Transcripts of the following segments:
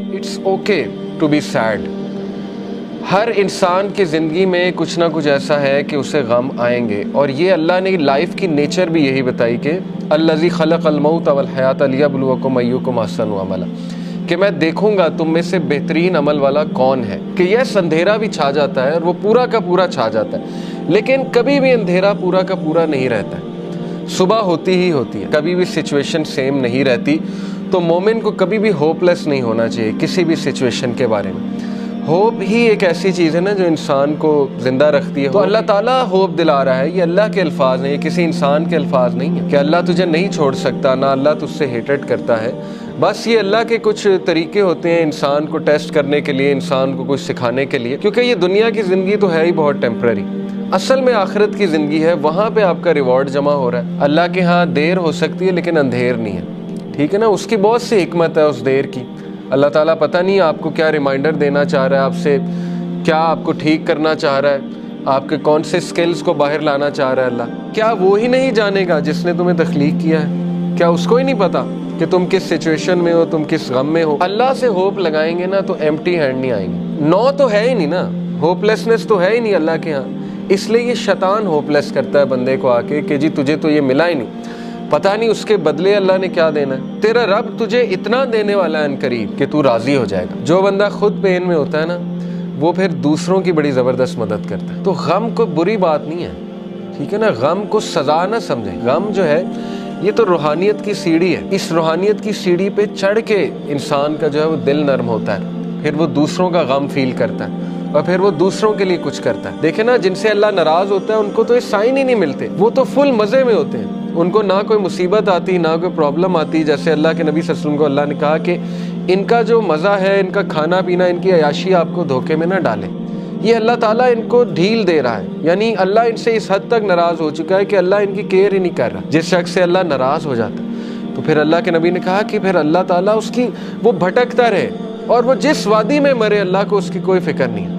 It's okay to be sad. ہر انسان کی زندگی میں کچھ نہ کچھ ایسا ہے کہ اسے غم آئیں گے، اور یہ اللہ نے لائف کی نیچر بھی یہی بتائی کہ الذی خلق الموت والحیات لیبلوکم ایکم احسن عملا، کہ میں دیکھوں گا تم میں سے بہترین عمل والا کون ہے. کہ یس اندھیرا بھی چھا جاتا ہے اور وہ پورا کا پورا چھا جاتا ہے، لیکن کبھی بھی اندھیرا پورا کا پورا نہیں رہتا ہے. صبح ہوتی ہی ہوتی ہے، کبھی بھی سچویشن سیم نہیں رہتی. تو مومن کو کبھی بھی ہوپ لیس نہیں ہونا چاہیے کسی بھی سچویشن کے بارے میں. ہوپ ہی ایک ایسی چیز ہے نا جو انسان کو زندہ رکھتی ہے. تو اللہ تعالیٰ ہوپ دلا رہا ہے. یہ اللہ کے الفاظ ہیں، یہ کسی انسان کے الفاظ نہیں ہیں کہ اللہ تجھے نہیں چھوڑ سکتا، نہ اللہ تجھ سے ہیٹڈ کرتا ہے. بس یہ اللہ کے کچھ طریقے ہوتے ہیں انسان کو ٹیسٹ کرنے کے لیے، انسان کو کچھ سکھانے کے لیے، کیونکہ یہ دنیا کی زندگی تو ہے ہی بہت ٹیمپرری. اصل میں آخرت کی زندگی ہے، وہاں پہ آپ کا ریوارڈ جمع ہو رہا ہے. اللہ کے ہاں دیر ہو سکتی ہے لیکن اندھیر نہیں ہے. ٹھیک ہے نا، اس کی بہت سی حکمت ہے اس دیر کی. اللہ تعالیٰ پتہ نہیں آپ کو کیا ریمائنڈر دینا چاہ رہا ہے آپ سے، کیا آپ کو ٹھیک کرنا چاہ رہا ہے، آپ کے کون سے سکلز کو باہر لانا چاہ رہا ہے اللہ. کیا وہ ہی نہیں جانے گا جس نے تمہیں تخلیق کیا ہے؟ کیا اس کو ہی نہیں پتا کہ تم کس سچویشن میں ہو، تم کس غم میں ہو؟ اللہ سے ہوپ لگائیں گے نا تو ایمٹی ہینڈ نہیں آئیں گے. نو تو ہے ہی نہیں نا، ہوپ لیسنس تو ہے ہی نہیں اللہ کے ہاں. اس لیے یہ شیطان ہوپ لیس کرتا ہے بندے کو آ کے کہ جی تجھے تو یہ ملا ہی نہیں، پتہ نہیں اس کے بدلے اللہ نے کیا دینا ہے. تیرا رب تجھے اتنا دینے والا ہے عنقریب کہ تو راضی ہو جائے گا. جو بندہ خود پین میں ہوتا ہے نا، وہ پھر دوسروں کی بڑی زبردست مدد کرتا ہے. تو غم کو بری بات نہیں ہے، ٹھیک ہے نا. غم کو سزا نہ سمجھیں. غم جو ہے یہ تو روحانیت کی سیڑھی ہے. اس روحانیت کی سیڑھی پہ چڑھ کے انسان کا جو ہے وہ دل نرم ہوتا ہے، پھر وہ دوسروں کا غم فیل کرتا ہے اور پھر وہ دوسروں کے لیے کچھ کرتا ہے. دیکھیں نا، جن سے اللہ ناراض ہوتا ہے ان کو تو یہ سائن ہی نہیں ملتے، وہ تو فل مزے میں ہوتے ہیں. ان کو نہ کوئی مصیبت آتی، نہ کوئی پرابلم آتی. جیسے اللہ کے نبی صلی اللہ علیہ وسلم کو اللہ نے کہا کہ ان کا جو مزہ ہے، ان کا کھانا پینا، ان کی عیاشی آپ کو دھوکے میں نہ ڈالے. یہ اللہ تعالیٰ ان کو ڈھیل دے رہا ہے، یعنی اللہ ان سے اس حد تک ناراض ہو چکا ہے کہ اللہ ان کی کیئر ہی نہیں کر رہا. جس شخص سے اللہ ناراض ہو جاتا ہے تو پھر اللہ کے نبی نے کہا کہ پھر اللہ تعالیٰ اس کی وہ بھٹکتا رہے اور وہ جس وادی میں مرے اللہ کو اس کی کوئی فکر نہیں ہے.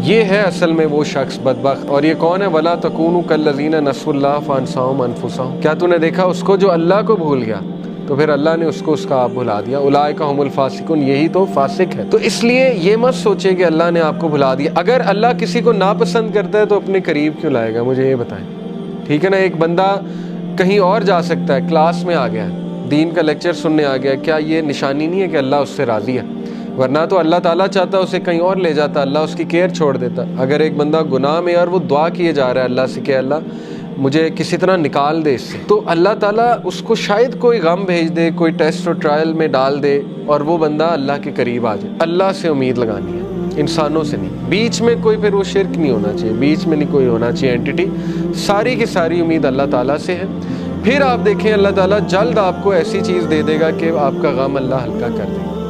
یہ ہے اصل میں وہ شخص بدبخت. اور یہ کون ہے؟ وَلَا تَكُونُوا كَالَّذِينَ نَسُوا اللَّهَ فَأَنسَاهُمْ أَنفُسَهُمْ. کیا تو نے دیکھا اس کو جو اللہ کو بھول گیا تو پھر اللہ نے اس کو اس کا آپ بھلا دیا. اولئک هم الفاسقون، یہی تو فاسق ہے. تو اس لیے یہ مت سوچے کہ اللہ نے آپ کو بھلا دیا. اگر اللہ کسی کو ناپسند کرتا ہے تو اپنے قریب کیوں لائے گا؟ مجھے یہ بتائیں. ٹھیک ہے نا، ایک بندہ کہیں اور جا سکتا ہے، کلاس میں آ گیا ہے، دین کا لیکچر سننے آ گیا، کیا یہ نشانی نہیں ہے کہ اللہ اس سے راضی ہے؟ ورنہ تو اللہ تعالیٰ چاہتا اسے کہیں اور لے جاتا، اللہ اس کی کیئر چھوڑ دیتا. اگر ایک بندہ گناہ میں اور وہ دعا کیے جا رہا ہے اللہ سے کہ اللہ مجھے کسی طرح نکال دے اس سے، تو اللہ تعالیٰ اس کو شاید کوئی غم بھیج دے، کوئی ٹیسٹ اور ٹرائل میں ڈال دے اور وہ بندہ اللہ کے قریب آ جائے. اللہ سے امید لگانی ہے، انسانوں سے نہیں. بیچ میں کوئی پھر وہ شرک نہیں ہونا چاہیے، بیچ میں نہیں کوئی ہونا چاہیے اینٹی. ساری کی ساری امید اللہ تعالیٰ سے ہے. پھر آپ دیکھیں اللہ تعالیٰ جلد آپ کو ایسی چیز دے دے گا کہ آپ کا غم اللہ ہلکا کر دے گا.